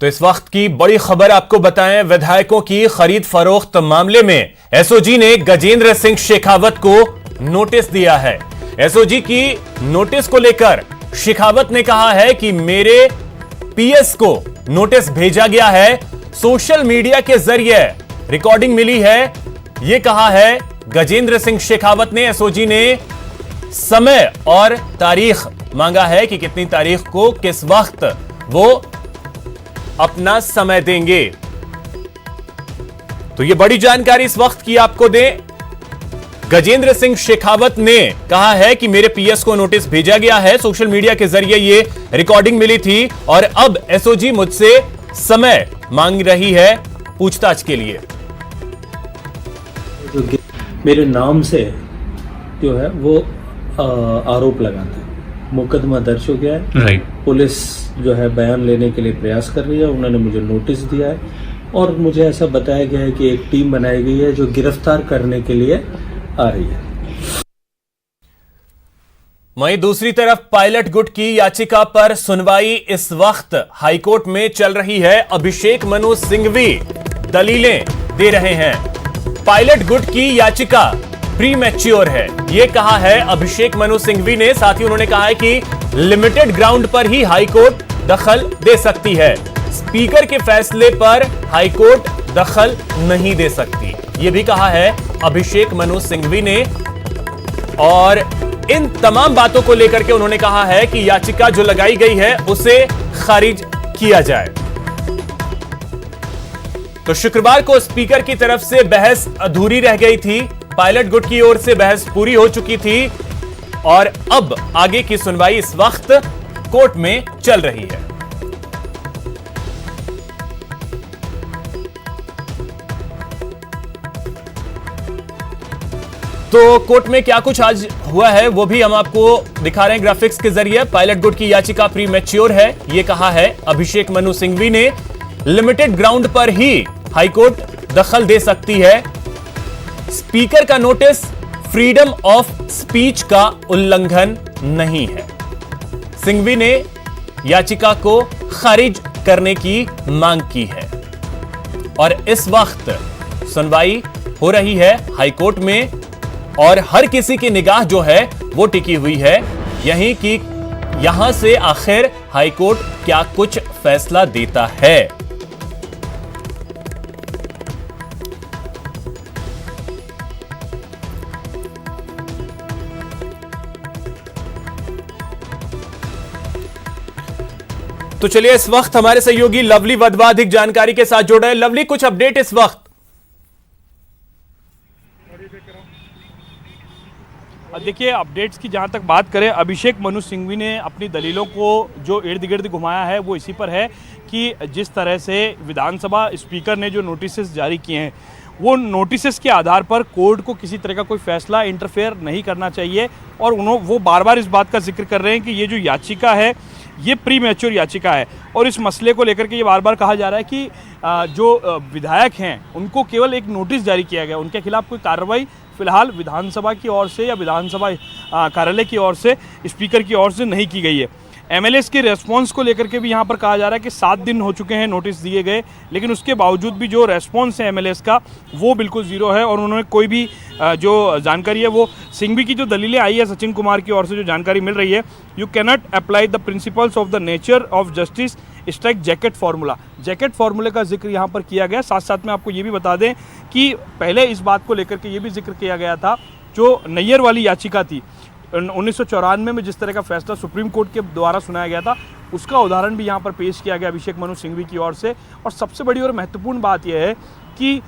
तो इस वक्त की बड़ी खबर आपको बताएं, विधायकों की खरीद फरोख्त मामले में एसओजी ने गजेंद्र सिंह शेखावत को नोटिस दिया है। एसओजी की नोटिस को लेकर शेखावत ने कहा है कि मेरे पीएस को नोटिस भेजा गया है, सोशल मीडिया के जरिए रिकॉर्डिंग मिली है। यह कहा है गजेंद्र सिंह शेखावत ने। एसओजी ने समय और तारीख मांगा है कि कितनी तारीख को किस वक्त वो अपना समय देंगे। तो यह बड़ी जानकारी इस वक्त की आपको दें। गजेंद्र सिंह शेखावत ने कहा है कि मेरे पीएस को नोटिस भेजा गया है, सोशल मीडिया के जरिए ये रिकॉर्डिंग मिली थी और अब एसओजी मुझसे समय मांग रही है पूछताछ के लिए। मेरे नाम से जो है वो आरोप लगाते हैं, मुकदमा दर्ज हो गया है। राइट। पुलिस जो है बयान लेने के लिए प्रयास कर रही है। उन्होंने मुझे नोटिस दिया है और मुझे ऐसा बताया गया है कि एक टीम बनाई गई है जो गिरफ्तार करने के लिए आ रही है। वहीं दूसरी तरफ पायलट गुट की याचिका पर सुनवाई इस वक्त हाईकोर्ट में चल रही है। अभिषेक मनु सिंघवी दलीलें दे रहे हैं। पायलट गुट की याचिका प्री मैच्योर है, यह कहा है अभिषेक मनु सिंघवी ने। साथ ही उन्होंने कहा है कि लिमिटेड ग्राउंड पर ही हाईकोर्ट दखल दे सकती है, स्पीकर के फैसले पर हाईकोर्ट दखल नहीं दे सकती, यह भी कहा है अभिषेक मनु सिंघवी ने। और इन तमाम बातों को लेकर के उन्होंने कहा है कि याचिका जो लगाई गई है उसे खारिज किया जाए। तो शुक्रवार को स्पीकर की तरफ से बहस अधूरी रह गई थी, पायलट गुट की ओर से बहस पूरी हो चुकी थी और अब आगे की सुनवाई इस वक्त कोर्ट में चल रही है। तो कोर्ट में क्या कुछ आज हुआ है वो भी हम आपको दिखा रहे हैं ग्राफिक्स के जरिए। पायलट गुट की याचिका प्री मैच्योर है, यह कहा है अभिषेक मनु सिंघवी ने। लिमिटेड ग्राउंड पर ही हाईकोर्ट दखल दे सकती है। स्पीकर का नोटिस फ्रीडम ऑफ स्पीच का उल्लंघन नहीं है। सिंघवी ने याचिका को खारिज करने की मांग की है और इस वक्त सुनवाई हो रही है हाईकोर्ट में और हर किसी की निगाह जो है वो टिकी हुई है यहीं कि यहां से आखिर हाईकोर्ट क्या कुछ फैसला देता है। तो चलिए इस वक्त हमारे सहयोगी लवली वधवा अधिक जानकारी के साथ जुड़ रहे हैं। लवली, कुछ अपडेट इस वक्त? देखिए, अपडेट्स की जहां तक बात करें, अभिषेक मनु सिंघवी ने अपनी दलीलों को जो इर्द गिर्द घुमाया है वो इसी पर है कि जिस तरह से विधानसभा स्पीकर ने जो नोटिसेस जारी किए हैं वो नोटिसेस के आधार पर कोर्ट को किसी तरह का कोई फैसला इंटरफेयर नहीं करना चाहिए और वो बार बार इस बात का जिक्र कर रहे हैं कि ये जो याचिका है ये प्री मैच्योर याचिका है और इस मसले को लेकर के ये बार बार कहा जा रहा है कि जो विधायक हैं उनको केवल एक नोटिस जारी किया गया, उनके खिलाफ कोई कार्रवाई फिलहाल विधानसभा की ओर से या विधानसभा कार्यालय की ओर से, स्पीकर की ओर से नहीं की गई है। एमएलएस के रेस्पॉन्स को लेकर के भी यहाँ पर कहा जा रहा है कि 7 दिन हो चुके हैं नोटिस दिए गए, लेकिन उसके बावजूद भी जो रेस्पॉन्स है एमएलएस का वो बिल्कुल ज़ीरो है और उन्होंने कोई भी जो जानकारी है वो सिंघवी की जो दलीलें आई है सचिन कुमार की ओर से जो जानकारी मिल रही है, you cannot apply the principles of the nature of justice strike jacket formula. Jacket फार्मूले का जिक्र यहाँ पर किया गया। साथ साथ में आपको ये भी बता दें कि पहले इस बात को लेकर के ये भी जिक्र किया गया था, जो नैयर वाली याचिका थी 1994 में जिस तरह का फैसला सुप्रीम कोर्ट के द्वारा सुनाया गया था, उसका उदाहरण भी यहाँ पर पेश किया गया अभिषेक मनु सिंघवी की ओर से। और सबसे बड़ी और महत्वपूर्ण बात यह है कि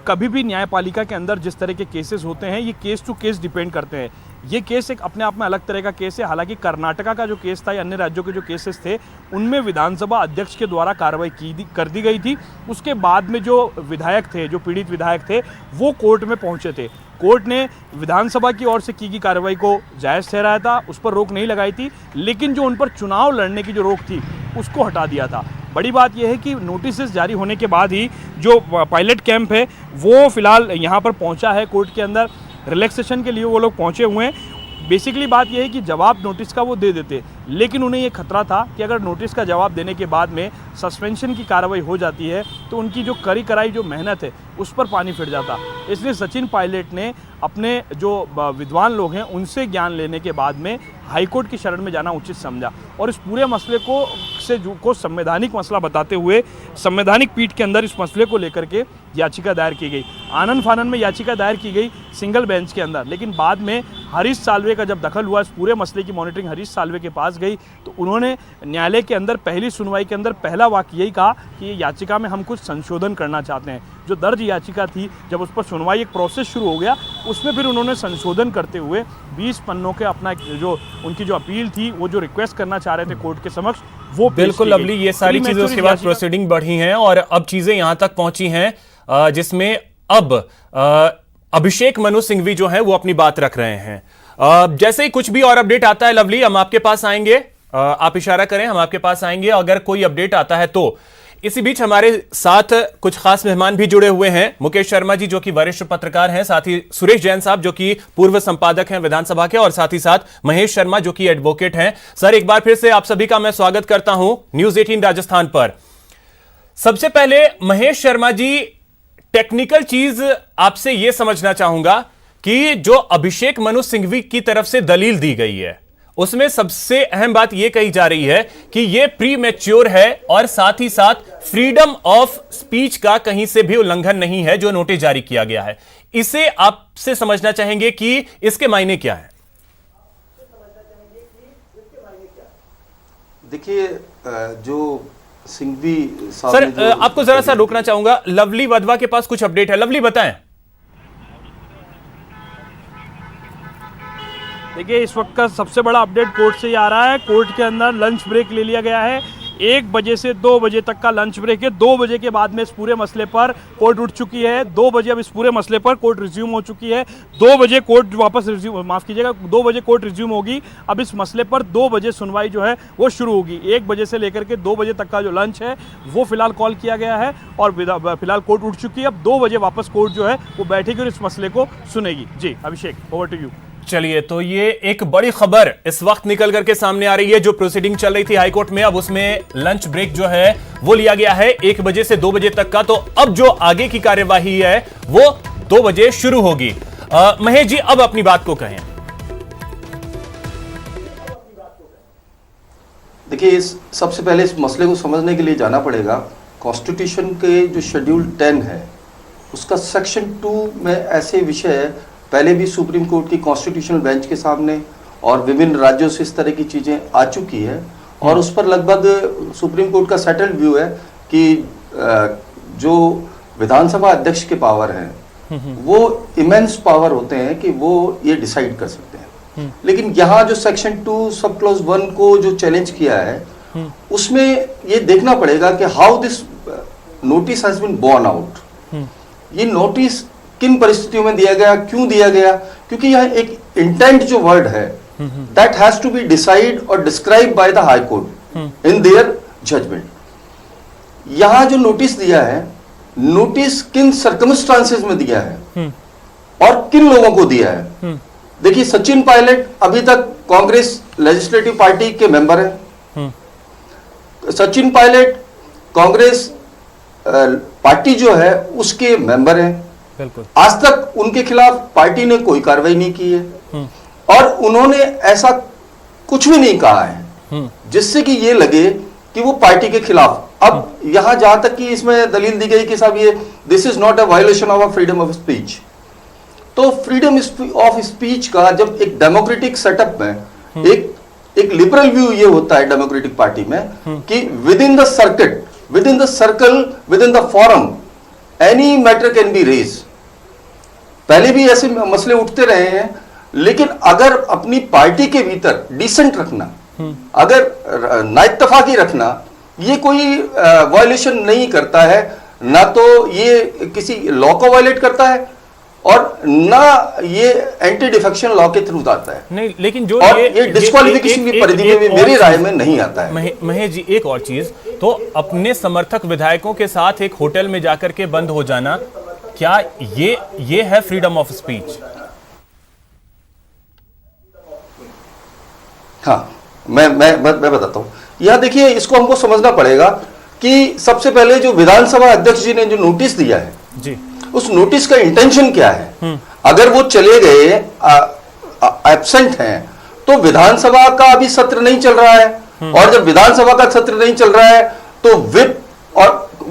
कभी भी न्यायपालिका के अंदर जिस तरह के केसेस होते हैं ये केस टू केस डिपेंड करते हैं। ये केस एक अपने आप में अलग तरह का केस है। हालांकि कर्नाटका का जो केस था या अन्य राज्यों के जो केसेस थे उनमें विधानसभा अध्यक्ष के द्वारा कार्रवाई कर दी गई थी। उसके बाद में जो विधायक थे, जो पीड़ित विधायक थे, वो कोर्ट में पहुंचे थे। कोर्ट ने विधानसभा की ओर से की गई कार्रवाई को जायज़ ठहराया था, उस पर रोक नहीं लगाई थी, लेकिन जो उन पर चुनाव लड़ने की जो रोक थी उसको हटा दिया था। बड़ी बात यह है कि नोटिस जारी होने के बाद ही जो पायलट कैंप है वो फिलहाल यहाँ पर पहुँचा है कोर्ट के अंदर, रिलैक्सेशन के लिए वो लोग पहुँचे हुए हैं। बेसिकली बात यह है कि जवाब नोटिस का वो दे देते, लेकिन उन्हें ये खतरा था कि अगर नोटिस का जवाब देने के बाद में सस्पेंशन की कार्रवाई हो जाती है तो उनकी जो करी कराई जो मेहनत है उस पर पानी फिर जाता। इसलिए सचिन पायलट ने अपने जो विद्वान लोग हैं उनसे ज्ञान लेने के बाद में हाईकोर्ट की शरण में जाना उचित समझा और इस पूरे मसले को संवैधानिक मसला बताते हुए संवैधानिक पीठ के अंदर इस मसले को लेकर के याचिका दायर की गई। आनन फानन में याचिका दायर की गई सिंगल बेंच के अंदर, लेकिन बाद में हरीश साल्वे का जब दखल हुआ, इस पूरे मसले की मॉनिटरिंग हरीश साल्वे के पास गई तो उन्होंने न्यायालय के अंदर पहली सुनवाई के अंदर पहला वाक्य यही कहा कि ये याचिका में हम कुछ संशोधन करना चाहते हैं। जो दर्ज याचिका थी, जब उस पर सुनवाई एक प्रोसेस शुरू हो गया, उसमें फिर उन्होंने संशोधन करते हुए 20 पन्नों के अपना जो उनकी जो अपील थी, वो जो रिक्वेस्ट करना चाह रहे थे कोर्ट के समक्ष, वो बिल्कुल लवली, ये सारी चीजें उसके बाद प्रोसीडिंग बढ़ी हैं और अब चीजें यहां तक पहुंची हैं जिसमें अब अभिषेक मनु सिंघवी जो है वो अपनी बात रख रहे हैं। जैसे ही कुछ भी और अपडेट आता है लवली, हम आपके पास आएंगे, आप इशारा करें, हम आपके पास आएंगे अगर कोई अपडेट आता है तो। इसी बीच हमारे साथ कुछ खास मेहमान भी जुड़े हुए हैं। मुकेश शर्मा जी जो कि वरिष्ठ पत्रकार हैं, साथ ही सुरेश जैन साहब जो कि पूर्व संपादक हैं विधानसभा के, और साथ ही साथ महेश शर्मा जो कि एडवोकेट हैं। सर, एक बार फिर से आप सभी का मैं स्वागत करता हूं न्यूज 18 राजस्थान पर। सबसे पहले महेश शर्मा जी, टेक्निकल चीज आपसे यह समझना चाहूंगा कि जो अभिषेक मनु सिंघवी की तरफ से दलील दी गई है उसमें सबसे अहम बात यह कही जा रही है कि यह प्री मैच्योर है और साथ ही साथ फ्रीडम ऑफ स्पीच का कहीं से भी उल्लंघन नहीं है जो नोटिस जारी किया गया है। इसे आपसे समझना चाहेंगे कि इसके मायने क्या है? देखिए, जो सिंघवी साहब सर, आपको जरा सा रोकना चाहूंगा, लवली वधवा के पास कुछ अपडेट है। लवली, बताएं। देखिए, इस वक्त का सबसे बड़ा अपडेट कोर्ट से ही आ रहा है। कोर्ट के अंदर लंच ब्रेक ले लिया गया है। 1 बजे से 2 बजे तक का लंच ब्रेक है। 2 बजे के बाद में इस पूरे मसले पर कोर्ट उठ चुकी है। 2 बजे अब इस पूरे मसले पर कोर्ट रिज्यूम हो चुकी है। 2 बजे कोर्ट वापस रिज्यूम, माफ कीजिएगा, 2 बजे कोर्ट रिज्यूम होगी। अब इस मसले पर 2 बजे सुनवाई जो है वो शुरू होगी। 1 बजे से लेकर के 2 बजे तक का जो लंच है वो फिलहाल कॉल किया गया है और फिलहाल कोर्ट उठ चुकी है। अब 2 बजे वापस कोर्ट जो है वो बैठेगी और इस मसले को सुनेगी। जी अभिषेक, ओवर टू यू। चलिए, तो ये एक बड़ी खबर इस वक्त निकल करके सामने आ रही है। जो प्रोसीडिंग चल रही थी हाईकोर्ट में, अब उसमें लंच ब्रेक जो है वो लिया गया है 1 बजे से 2 बजे तक का। तो अब जो आगे की कार्यवाही है वो 2 बजे शुरू होगी। महेश जी, अब अपनी बात को कहें। देखिए, सबसे पहले इस मसले को समझने के लिए जाना पड़ेगा कॉन्स्टिट्यूशन के जो शेड्यूल 10 है उसका सेक्शन 2 में ऐसे विषय है, पहले भी सुप्रीम कोर्ट की कॉन्स्टिट्यूशनल बेंच के सामने और विभिन्न राज्यों से इस तरह की चीज़ें आ चुकी है और उस पर लगभग सुप्रीम कोर्ट का सेटल्ड व्यू है कि जो विधानसभा अध्यक्ष के पावर हैं वो इमेंस पावर होते हैं कि वो ये डिसाइड कर सकते हैं। लेकिन यहाँ जो सेक्शन 2 सब क्लॉज 1 को जो चैलेंज किया है उसमें ये देखना पड़ेगा कि how this notice has been borne out. ये नोटिस किन परिस्थितियों में दिया गया, क्यों दिया गया, क्योंकि यह एक इंटेंट जो वर्ड है that has to be decide और describe by the high court in their judgment. यहां जो नोटिस दिया है, नोटिस किन सर्कमस्टांसेस में दिया है और किन लोगों को दिया है। देखिए, सचिन पायलट अभी तक कांग्रेस लेजिस्लेटिव पार्टी के मेंबर हैं। सचिन पायलट कांग्रेस पार्टी जो है उसके मेंबर हैं। आज तक उनके खिलाफ पार्टी ने कोई कार्रवाई नहीं की है और उन्होंने ऐसा कुछ भी नहीं कहा है जिससे कि ये लगे कि वो पार्टी के खिलाफ। अब यहां जहां तक कि इसमें दलील दी गई कि साहब ये this is not a violation of freedom of speech, तो फ्रीडम ऑफ स्पीच का जब एक डेमोक्रेटिक सेटअप में एक लिबरल व्यू ये होता है डेमोक्रेटिक पार्टी में कि within the circuit, within the circle, within the forum any matter can be raise. पहले भी ऐसे मसले उठते रहे हैं, लेकिन अगर अपनी पार्टी के भीतर डिसेंट रखना, अगर नाइत्तफाकी रखना, ये कोई वायलेशन नहीं करता है, ना तो ये किसी लॉ को वायलेट करता है और ना ये एंटी डिफेक्शन लॉ के थ्रू आता है। नहीं, लेकिन जो ये डिस्क्वालिफिकेशन की परिधि में मेरी राय में नहीं आता है। महेश जी, एक और चीज, तो अपने समर्थक विधायकों के साथ एक होटल में जाकर के बंद हो जाना, क्या ये है फ्रीडम ऑफ स्पीच? हाँ, मैं बताता हूँ। यहाँ देखिए, इसको हमको समझना पड़ेगा कि सबसे पहले जो विधानसभा अध्यक्ष जी ने जो नोटिस दिया है जी, उस नोटिस का इंटेंशन क्या है। अगर वो चले गए, एब्सेंट हैं, तो विधानसभा का अभी सत्र नहीं चल रहा है, और जब विधानसभा का सत्र नहीं चल रहा है तो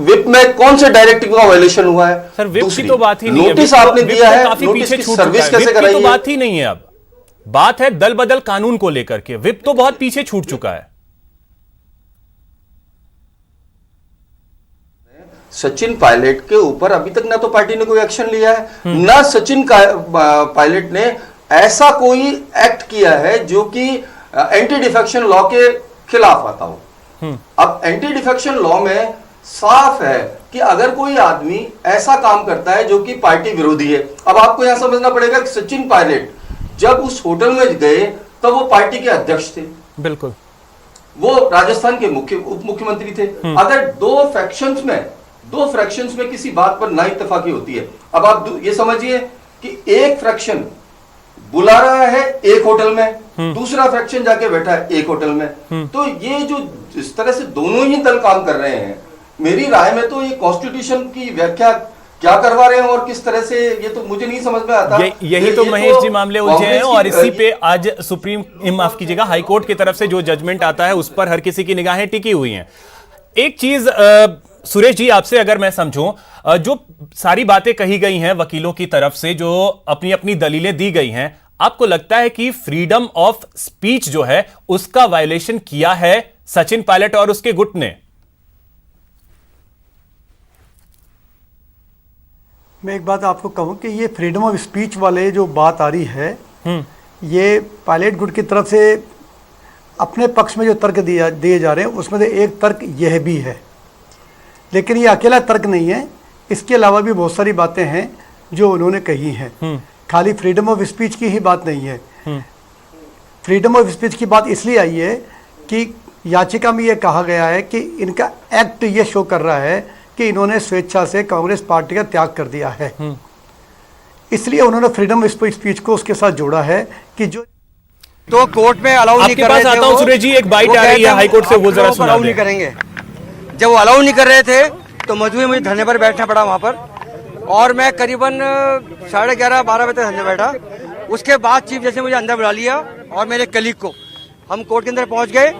विप में कौन से डायरेक्टिव का वायलेशन हुआ है। सर विप की तो बात ही नहीं है, नोटिस आपने दिया है, नोटिस की सर्विस कैसे कराई है, तो बात ही नहीं है। अब बात है दल बदल कानून को लेकर के, विप तो बहुत पीछे छूट चुका है। सचिन पायलट के ऊपर अभी तक ना तो पार्टी ने कोई एक्शन लिया है, ना सचिन पायलट ने ऐसा कोई एक्ट किया है जो कि एंटी डिफेक्शन लॉ के खिलाफ आता हो। अब एंटी डिफेक्शन लॉ में साफ है कि अगर कोई आदमी ऐसा काम करता है जो कि पार्टी विरोधी है, अब आपको यहां समझना पड़ेगा कि सचिन पायलट जब उस होटल में गए तब वो पार्टी के अध्यक्ष थे, बिल्कुल, वो राजस्थान के उप मुख्यमंत्री थे। अगर दो फ्रैक्शंस में किसी बात पर ना इत्तेफाकी होती है, अब आप ये समझिए कि एक फ्रैक्शन बुला रहा है एक होटल में, दूसरा फ्रैक्शन जाके बैठा है एक होटल में, तो ये जो इस तरह से दोनों ही दल काम कर रहे हैं, मेरी राय में तो ये कॉन्स्टिट्यूशन की व्याख्या क्या करवा रहे हैं और किस तरह से, ये तो मुझे नहीं समझ में आता। यही तो महेश जी मामले उलझे हैं, और इसी पे आज माफ कीजिएगा, हाईकोर्ट की तरफ से जो जजमेंट आता है उस पर हर किसी की निगाहें टिकी हुई हैं। एक चीज सुरेश जी आपसे अगर मैं समझूं, जो सारी बातें कही गई हैं वकीलों की तरफ से, जो अपनी अपनी दलीलें दी गई हैं, आपको लगता है कि फ्रीडम ऑफ स्पीच जो है उसका वायलेशन किया है सचिन पायलट और उसके गुट ने? मैं एक बात आपको कहूं कि ये फ्रीडम ऑफ स्पीच वाले जो बात आ रही है, ये पायलट गुट की तरफ से अपने पक्ष में जो तर्क दिए जा रहे हैं उसमें से एक तर्क यह भी है, लेकिन ये अकेला तर्क नहीं है, इसके अलावा भी बहुत सारी बातें हैं जो उन्होंने कही हैं। खाली फ्रीडम ऑफ स्पीच की ही बात नहीं है। फ्रीडम ऑफ स्पीच की बात इसलिए आई है कि याचिका में यह कहा गया है कि इनका एक्ट ये शो कर रहा है कि इन्होंने स्वेच्छा से कांग्रेस पार्टी का त्याग कर दिया है, इसलिए उन्होंने फ्रीडम ऑफ स्पीच को उसके साथ जोड़ा है कि जो तो कोर्ट में अलाउ नहीं कर रहे थे। आता हूं सुरेश जी, एक बाइट आ रही है हाईकोर्ट से, वो जरा सुना अलाउ नहीं करेंगे। जब वो अलाउ नहीं कर रहे थे तो मजबूरी मुझे धरने पर बैठना पड़ा वहां पर, और मैं करीबन 11:30-12 बजे तक धरने बैठा। उसके बाद चीफ जस्टिस ने मुझे अंदर बुला लिया और मेरे कलीग को, हम कोर्ट के अंदर पहुंच गए।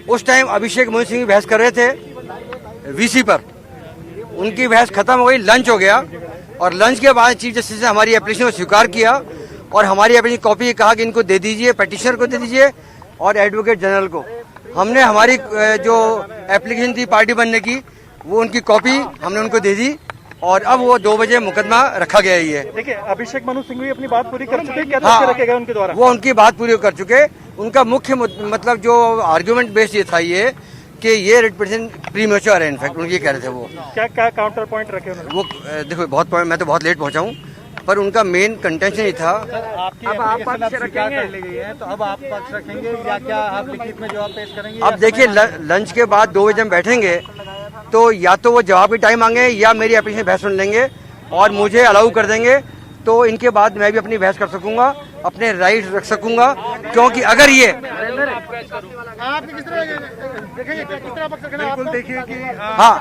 उस टाइम अभिषेक मनु सिंह बहस कर रहे थे वीसी पर, उनकी बहस खत्म हो गई, लंच हो गया, और लंच के बाद चीफ जस्टिस ने हमारी एप्लीकेशन को स्वीकार किया और हमारी एप्लीकेशन कॉपी कहा कि इनको दे दीजिए, पिटिशनर को दे दीजिए और एडवोकेट जनरल को। हमने हमारी जो एप्लीकेशन थी पार्टी बनने की, वो उनकी कॉपी हमने उनको दे दी, और अब वो 2 बजे मुकदमा रखा गया ही है। देखिए, अभिषेक मनु सिंह भी अपनी बात पूरी कर चुके, क्या हाँ, रखे गए उनके द्वारा? वो उनकी बात पूरी कर चुके। उनका मुख्य मतलब जो आर्ग्यूमेंट बेस्ड ये था ये कि ये रिप्रेजेंट प्रीमेच्योर है, इनफैक्ट उनकी कह रहे थे वो। क्या काउंटर पॉइंट रखे उन्होंने? वो देखो बहुत पॉइंट, मैं तो बहुत लेट पहुंचा हूँ, पर उनका मेन कंटेंशन ही था। अब आप पक्ष रखेंगे तो अब आप पक्ष रखेंगे या क्या आप लिखित में जवाब पेश करेंगे? अब देखिए, लंच के बाद 2 बजे हम बैठेंगे तो या तो वो जवाब की टाइम मांगे या मेरी एप्लीकेशन बहस सुन लेंगे और मुझे अलाउ कर देंगे, तो इनके बाद मैं भी अपनी बहस कर सकूंगा, अपने राइट रख सकूंगा। क्योंकि अगर ये हाँ,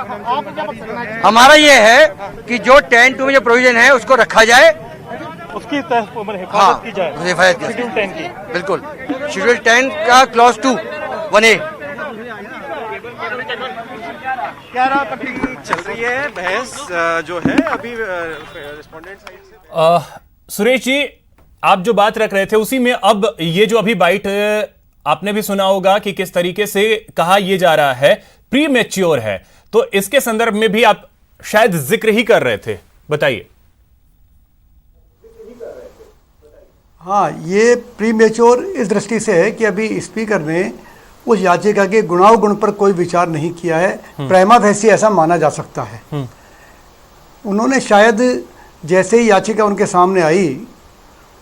हमारा ये है कि जो 10(2) में जो प्रोविजन है उसको रखा जाए, उसकी हिफाजत की जाए, हिफाजत शेड्यूल 10 की। बिल्कुल, शेड्यूल 10 का क्लॉज 2 1A। क्या चल रही है बहस जो है अभी रिस्पोंडेंट साइड से? सुरेश जी, आप जो बात रख रहे थे उसी में अब ये जो अभी बाइट आपने भी सुना होगा कि किस तरीके से कहा यह जा रहा है प्री मैच्योर है, तो इसके संदर्भ में भी आप शायद जिक्र ही कर रहे थे, बताइए। हाँ, ये प्री मैच्योर इस दृष्टि से है कि अभी स्पीकर ने उस याचिका के गुणावगुण पर कोई विचार नहीं किया है, प्रेमा फेसी ऐसा माना जा सकता है। उन्होंने शायद जैसे ही याचिका उनके सामने आई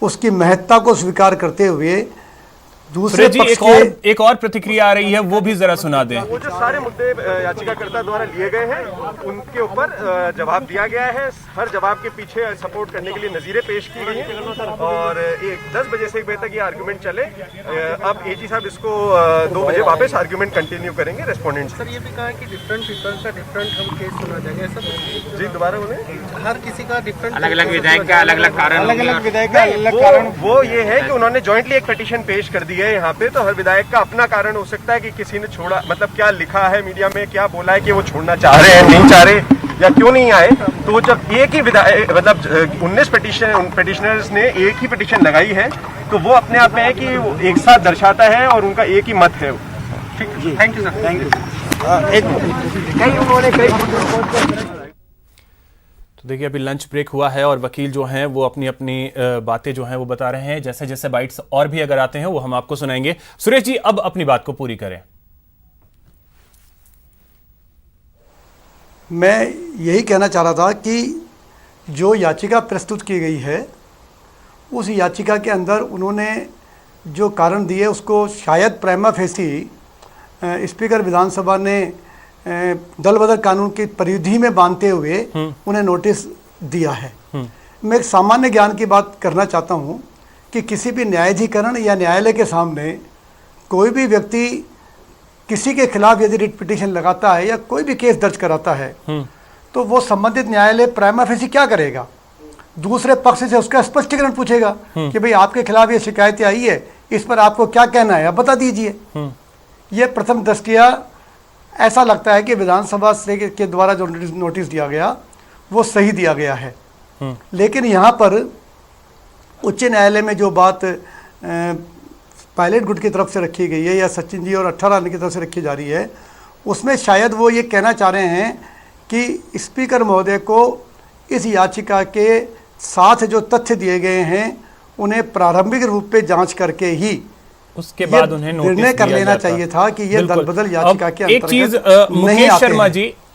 उसकी महत्ता को स्वीकार करते हुए दूसरे सुरेश जी, पक्ष एक और प्रतिक्रिया आ रही है, वो भी जरा सुना दें। वो जो सारे मुद्दे याचिकाकर्ता द्वारा लिए गए हैं उनके ऊपर जवाब दिया गया है। हर जवाब के पीछे सपोर्ट करने के लिए नजीरें पेश की गई हैं और 10 बजे से 1 बजे तक ये आर्गुमेंट चले। अब एजी साहब इसको 2 बजे वापस आर्गुमेंट कंटिन्यू करेंगे रेस्पोंडेंट। सर ये भी कहा कि डिफरेंट पीपल का डिफरेंट हम केस सुना जाएगा, ऐसा जी दोबारा बोले। हर किसी का डिफरेंट अलग अलग विधायक का अलग अलग कारण, अलग विधायक का अलग कारण। वो ये है कि उन्होंने जॉइंटली एक पिटीशन पेश कर दी है यहाँ पे, तो हर विधायक का अपना कारण हो सकता है कि किसी ने छोड़ा, मतलब क्या लिखा है मीडिया में, क्या बोला है कि वो छोड़ना चाह रहे हैं, नहीं चाह रहे या क्यों नहीं आए। तो जब एक ही विधायक मतलब 19 पिटिशनर्स ने एक ही पिटीशन लगाई है तो वो अपने आप में है कि वो एक साथ दर्शाता है और उनका एक ही मत है। ठीक, thank you sir, thank you. तो देखिए, अभी लंच ब्रेक हुआ है और वकील जो हैं वो अपनी अपनी बातें जो हैं वो बता रहे हैं। जैसे जैसे बाइट्स और भी अगर आते हैं वो हम आपको सुनाएंगे। सुरेश जी, अब अपनी बात को पूरी करें। मैं यही कहना चाह रहा था कि जो याचिका प्रस्तुत की गई है उस याचिका के अंदर उन्होंने जो कारण दिए उसको शायद प्रिमा फेसी स्पीकर विधानसभा ने दल बदल कानून की परिधि में बांधते हुए उन्हें नोटिस दिया है। मैं एक सामान्य ज्ञान की बात करना चाहता हूं कि किसी भी न्यायाधीकरण या न्यायालय के सामने कोई भी व्यक्ति किसी के खिलाफ यदि रिट पिटीशन लगाता है या कोई भी केस दर्ज कराता है तो वो संबंधित न्यायालय प्रिमा फेसी क्या करेगा, दूसरे पक्ष से उसका स्पष्टीकरण पूछेगा कि भाई आपके खिलाफ ये शिकायतें आई है, इस पर आपको क्या कहना है, आप बता दीजिए। ये प्रथम दृष्टया ऐसा लगता है कि विधानसभा से के द्वारा जो नोटिस दिया गया वो सही दिया गया है। लेकिन यहाँ पर उच्च न्यायालय में जो बात पायलट गुट की तरफ से रखी गई है या सचिन जी और 18 आने की तरफ से रखी जा रही है, उसमें शायद वो ये कहना चाह रहे हैं कि स्पीकर महोदय को इस याचिका के साथ जो तथ्य दिए गए हैं उन्हें प्रारंभिक रूप पे जांच करके ही उसके बाद उन्हें निर्णय कर लेना चाहिए था कि ये दल बदल याचिका के एक चीज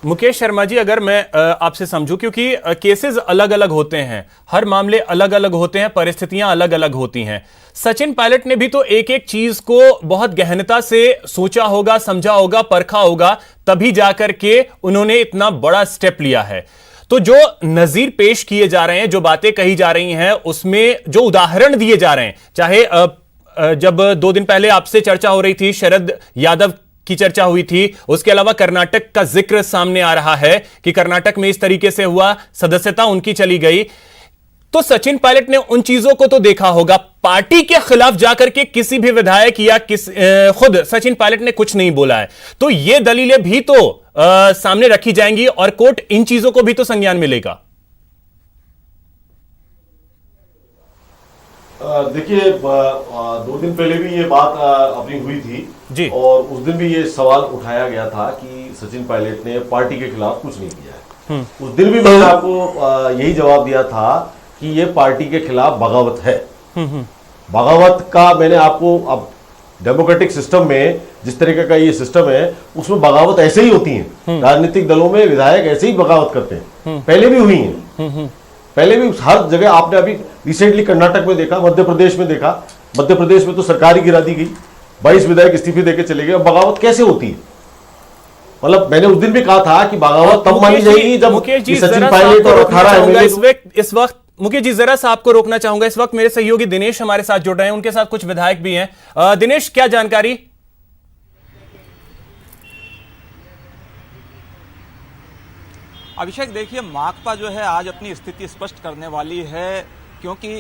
मुकेश शर्मा जी, अगर मैं आपसे समझूं, क्योंकि केसेस अलग अलग होते हैं, हर मामले अलग अलग होते हैं, परिस्थितियां अलग अलग होती हैं। सचिन पायलट ने भी तो एक एक चीज को बहुत गहनता से सोचा होगा, समझा होगा, परखा होगा, तभी जाकर के उन्होंने इतना बड़ा स्टेप लिया है। तो जो नजीर पेश किए जा रहे हैं, जो बातें कही जा रही हैं, उसमें जो उदाहरण दिए जा रहे हैं, चाहे जब 2 दिन पहले आपसे चर्चा हो रही थी, शरद यादव की चर्चा हुई थी, उसके अलावा कर्नाटक का जिक्र सामने आ रहा है कि कर्नाटक में इस तरीके से हुआ, सदस्यता उनकी चली गई। तो सचिन पायलट ने उन चीजों को तो देखा होगा। पार्टी के खिलाफ जाकर के किसी भी विधायक या खुद सचिन पायलट ने कुछ नहीं बोला है, तो ये दलीलें भी तो सामने रखी जाएंगी और कोर्ट इन चीजों को भी तो संज्ञान मिलेगा। देखिए, 2 दिन पहले भी ये बात अपनी हुई थी जी, और उस दिन भी ये सवाल उठाया गया था कि सचिन पायलट ने पार्टी के खिलाफ कुछ नहीं किया है। उस दिन भी मैंने आपको यही जवाब दिया था कि ये पार्टी के खिलाफ बगावत है। बगावत का मैंने आपको, अब डेमोक्रेटिक सिस्टम में जिस तरीके का ये सिस्टम है उसमें बगावत ऐसे ही होती है। राजनीतिक दलों में विधायक ऐसे ही बगावत करते हैं, पहले भी हुई है, पहले भी हर जगह। आपने अभी रिसेंटली कर्नाटक में देखा, मध्य प्रदेश में देखा, मध्य प्रदेश में तो सरकार ही गिरा दी गई, 22 विधायक इस्तीफे देके चले गए। बगावत कैसे होती है? मतलब मैंने उस दिन भी कहा था कि बगावत तब मानी जाएगी जब सचिन पायलट और 18 एमएलए। इस वक्त मुकेश जी जरा सा आपको रोकना चाहूंगा। इस वक्त मेरे सहयोगी दिनेश हमारे साथ जुड़ रहे हैं, उनके साथ कुछ विधायक भी हैं। दिनेश, क्या जानकारी? अभिषेक, देखिए, माकपा जो है आज अपनी स्थिति स्पष्ट करने वाली है, क्योंकि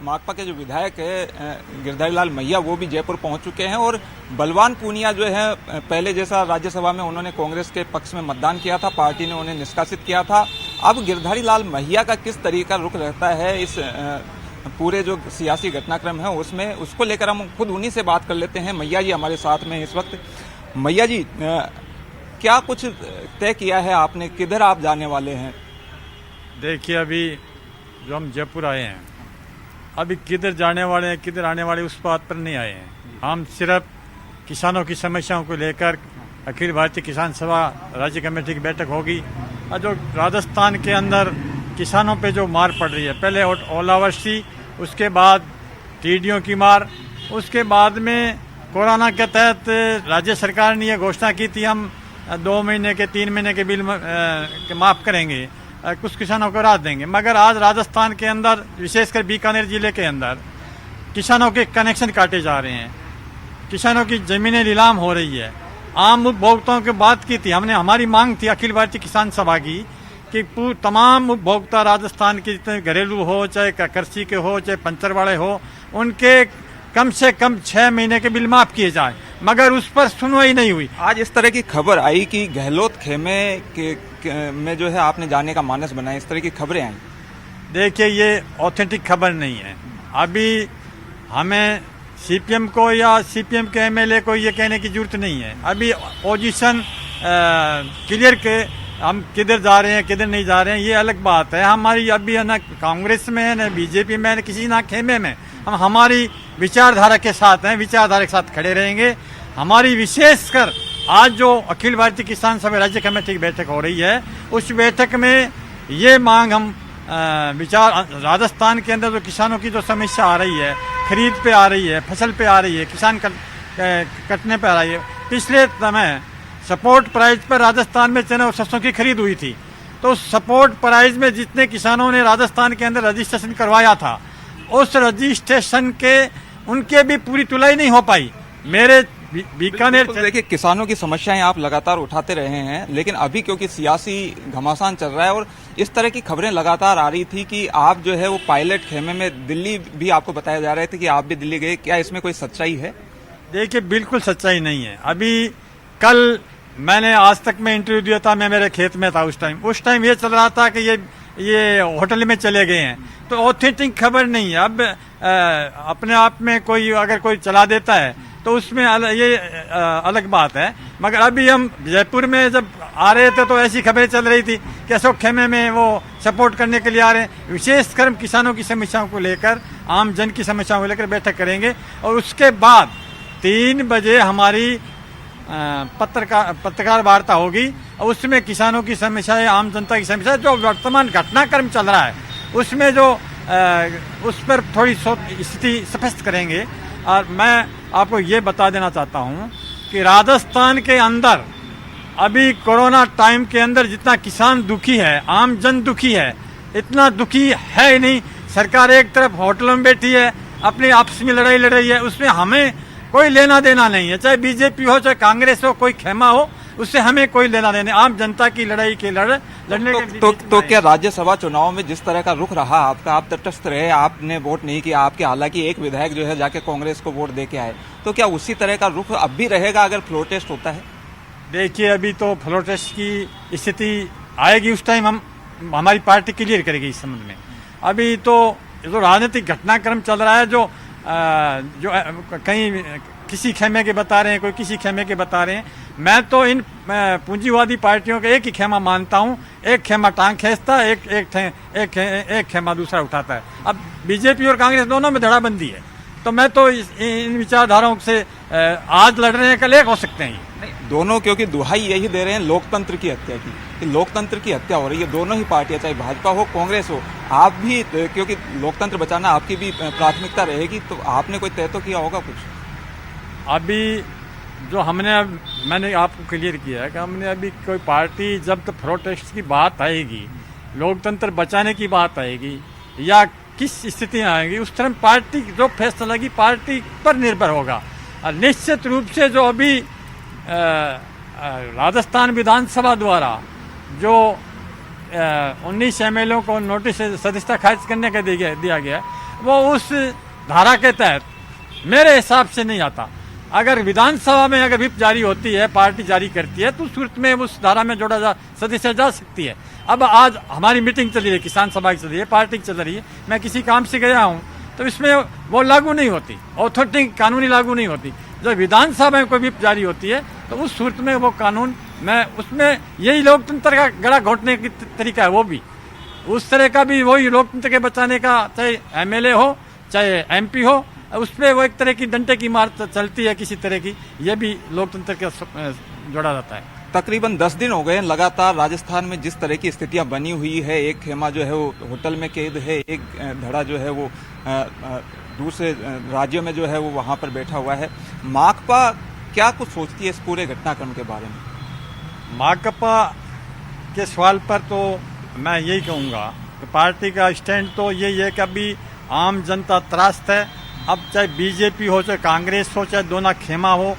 माकपा के जो विधायक है गिरधारी लाल मैया वो भी जयपुर पहुंच चुके हैं और बलवान पूनिया जो है पहले जैसा राज्यसभा में उन्होंने कांग्रेस के पक्ष में मतदान किया था, पार्टी ने उन्हें निष्कासित किया था। अब गिरधारी लाल मैया का किस तरीका रुख रहता है इस पूरे जो सियासी घटनाक्रम है उसमें, उसको लेकर हम खुद उन्हीं से बात कर लेते हैं। मैया जी हमारे साथ में इस वक्त। मैया जी, क्या कुछ तय किया है आपने, किधर आप जाने वाले हैं? देखिए, अभी जो हम जयपुर आए हैं, अभी किधर जाने वाले हैं, किधर आने वाले, उस बात पर नहीं आए हैं। हम सिर्फ किसानों की समस्याओं को लेकर अखिल भारतीय किसान सभा राज्य कमेटी की बैठक होगी और जो राजस्थान के अंदर किसानों पे जो मार पड़ रही है, पहले ओलावृष्टि, उसके बाद टिड्डियों की मार, उसके बाद में कोरोना के तहत राज्य सरकार ने ये घोषणा की थी हम 2 महीने के 3 महीने के बिल माफ करेंगे, कुछ किसानों को राहत देंगे। मगर आज राजस्थान के अंदर विशेषकर बीकानेर जिले के अंदर किसानों के कनेक्शन काटे जा रहे हैं, किसानों की जमीनें नीलाम हो रही है। आम उपभोक्ताओं की बात की थी हमने, हमारी मांग थी अखिल भारतीय किसान सभा की कि तमाम उपभोक्ता राजस्थान के जितने घरेलू हो, चाहे कृषि के हो, चाहे पंचर वाले हो, उनके कम से कम 6 महीने के बिल माफ किए जाए, मगर उस पर सुनवाई नहीं हुई। आज इस तरह की खबर आई कि गहलोत खेमे में जो है आपने जाने का मानस बनाया, इस तरह की खबरें आई। देखिए, ये ऑथेंटिक खबर नहीं है। अभी हमें सीपीएम को या सीपीएम के एमएलए को ये कहने की जरूरत नहीं है। अभी पोजीशन क्लियर के हम किधर जा रहे हैं किधर नहीं जा रहे हैं ये अलग बात है। हमारी अभी न कांग्रेस में है, न बीजेपी में, न किसी ना खेमे में। हम हमारी विचारधारा के साथ हैं, विचारधारा के साथ खड़े रहेंगे। हमारी विशेषकर आज जो अखिल भारतीय किसान सभा राज्य कमेटी की बैठक हो रही है, उस बैठक में ये मांग हम विचार, राजस्थान के अंदर जो किसानों की जो समस्या आ रही है, खरीद पे आ रही है, फसल पे आ रही है, किसान कटने पे आ रही है। पिछले समय सपोर्ट प्राइस पर राजस्थान में चने और सरसों की खरीद हुई थी, तो सपोर्ट प्राइस में जितने किसानों ने राजस्थान के अंदर रजिस्ट्रेशन करवाया था, उस रजिस्ट्रेशन के उनके भी पूरी तुलाई नहीं हो पाई। मेरे बीकानेर, देखिए, किसानों की समस्याएं आप लगातार उठाते रहे हैं, लेकिन अभी क्योंकि सियासी घमासान चल रहा है और इस तरह की खबरें लगातार आ रही थी कि आप जो है वो पायलट खेमे में, दिल्ली भी आपको बताया जा रहे थे कि आप भी दिल्ली गए, क्या इसमें कोई सच्चाई है? देखिए, बिल्कुल सच्चाई नहीं है। अभी कल मैंने आज तक में इंटरव्यू दिया था, मैं मेरे खेत में था उस टाइम ये चल रहा था कि ये होटल में चले गए हैं, तो ऑथेंटिक खबर नहीं है। अब अपने आप में कोई अगर कोई चला देता है तो उसमें ये अलग बात है। मगर अभी हम जयपुर में जब आ रहे थे तो ऐसी खबरें चल रही थी कि अशोक खेमे में वो सपोर्ट करने के लिए आ रहे हैं। विशेषकर हम किसानों की समस्याओं को लेकर, आम जन की समस्याओं को लेकर बैठक करेंगे और उसके बाद 3 बजे हमारी पत्रकार वार्ता होगी और उसमें किसानों की समस्याएं, आम जनता की समस्या, जो वर्तमान घटनाक्रम चल रहा है उसमें जो उस पर थोड़ी स्थिति स्पष्ट करेंगे। और मैं आपको ये बता देना चाहता हूँ कि राजस्थान के अंदर अभी कोरोना टाइम के अंदर जितना किसान दुखी है, आम जन दुखी है, इतना दुखी है ही नहीं। सरकार एक तरफ होटलों में बैठी है, अपनी आपस में लड़ाई लड़ रही है, उसमें हमें कोई लेना देना नहीं है। चाहे बीजेपी हो, चाहे कांग्रेस हो, कोई खेमा हो, उससे हमें कोई लेना देना। आम जनता की लड़ाई के लड़ने तो क्या राज्यसभा चुनाव में जिस तरह का रुख रहा आपका, आप तटस्थ रहे, आपने वोट नहीं किया, आपके हालांकि एक विधायक जो है जाके कांग्रेस को वोट दे के आए, तो क्या उसी तरह का रुख अब भी रहेगा अगर फ्लोर टेस्ट होता है? देखिए, अभी तो फ्लोर टेस्ट की स्थिति आएगी, उस टाइम हमारी पार्टी क्लियर करेगी इस संबंध में। अभी तो जो राजनीतिक घटनाक्रम चल रहा है, जो कहीं किसी खेमे के बता रहे हैं, कोई किसी खेमे के बता रहे हैं, मैं तो इन पूंजीवादी पार्टियों का एक ही खेमा मानता हूं। एक खेमा टांग खींचता है, एक खेमा दूसरा उठाता है। अब बीजेपी और कांग्रेस दोनों में धड़ाबंदी है, तो मैं तो इन विचारधाराओं से आज लड़ रहे हैं, कल एक हो सकते हैं। दोनों क्योंकि दुहाई यही दे रहे हैं लोकतंत्र की हत्या की, कि लोकतंत्र की हत्या हो रही है। दोनों ही पार्टियां, चाहे भाजपा हो, कांग्रेस हो, आप भी, क्योंकि लोकतंत्र बचाना आपकी भी प्राथमिकता रहेगी, तो आपने कोई तय तो किया होगा कुछ? अभी जो मैंने आपको क्लियर किया है कि हमने अभी कोई पार्टी, जब तक प्रोटेस्ट की बात आएगी, लोकतंत्र बचाने की बात आएगी या किस स्थिति में आएगी, उस तरह पार्टी जो फैसला की पार्टी पर निर्भर होगा। और निश्चित रूप से जो अभी राजस्थान विधानसभा द्वारा जो 19 एमएलए को नोटिस सदस्यता खारिज करने का दिया गया, वो उस धारा के तहत मेरे हिसाब से नहीं आता। अगर विधानसभा में अगर व्हिप जारी होती है, पार्टी जारी करती है, तो सूरत में उस धारा में जोड़ा सदस्य जा सकती है। अब आज हमारी मीटिंग चल रही है, किसान सभा की चल रही है, पार्टी की चल रही है, मैं किसी काम से गया हूँ, तो इसमें वो लागू नहीं होती, ऑथोरिटी कानूनी लागू नहीं होती। जब विधानसभा में कोई व्हिप जारी होती है तो उस सूरत में वो कानून, मैं उसमें यही लोकतंत्र का गला घोटने की तरीका है, वो भी उस तरह का भी वही लोकतंत्र के बचाने का, चाहे एमएलए हो चाहे एमपी हो, उसमें वो एक तरह की डंडे की मार चलती है किसी तरह की, ये भी लोकतंत्र के जोड़ा जाता है। तकरीबन 10 दिन हो गए लगातार राजस्थान में जिस तरह की स्थितियां बनी हुई है, एक खेमा जो है वो होटल में कैद है, एक धड़ा जो है वो दूसरे राज्यों में जो है वो वहाँ पर बैठा हुआ है। माकपा क्या कुछ सोचती है इस पूरे घटनाक्रम के बारे में? माकपा के सवाल पर तो मैं यही कहूँगा कि पार्टी का स्टैंड तो यही है कि अभी आम जनता त्रास्त है। अब चाहे बीजेपी हो चाहे कांग्रेस हो चाहे दोनों खेमा हो,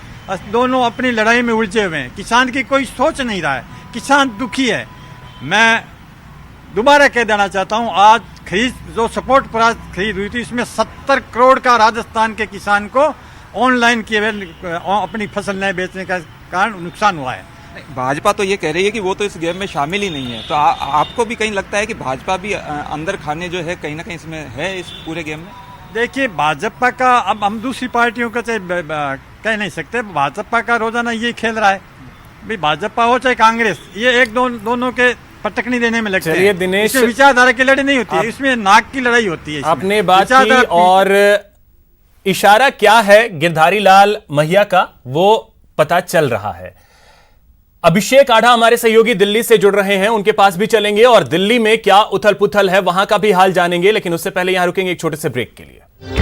दोनों अपनी लड़ाई में उलझे हुए हैं। किसान की कोई सोच नहीं रहा है, किसान दुखी है। मैं दोबारा कह देना चाहता हूँ, आज खरीद जो सपोर्ट प्राइस खरीद हुई थी इसमें 70 करोड़ का राजस्थान के किसान को ऑनलाइन किए हुए अपनी फसल नहीं बेचने का कारण नुकसान हुआ है। भाजपा तो ये कह रही है कि वो तो इस गेम में शामिल ही नहीं है, तो आपको भी कहीं लगता है कि भाजपा भी अंदर खाने जो है कहीं ना कहीं इसमें है इस पूरे गेम में? देखिए, भाजपा का अब हम दूसरी पार्टियों का कह नहीं सकते। भाजपा का रोजाना ये खेल रहा है, भाई भाजपा हो चाहे कांग्रेस, ये एक दोनों के पटकनी देने में लगते हैं। दिनेश, विचारधारा की लड़ाई नहीं होती है, इसमें नाक की लड़ाई होती है। आपने बात की और इशारा क्या है गिरधारी लाल मैया का वो पता चल रहा है। अभिषेक आढ़ा हमारे सहयोगी दिल्ली से जुड़ रहे हैं, उनके पास भी चलेंगे और दिल्ली में क्या उथल पुथल है वहां का भी हाल जानेंगे, लेकिन उससे पहले यहां रुकेंगे एक छोटे से ब्रेक के लिए।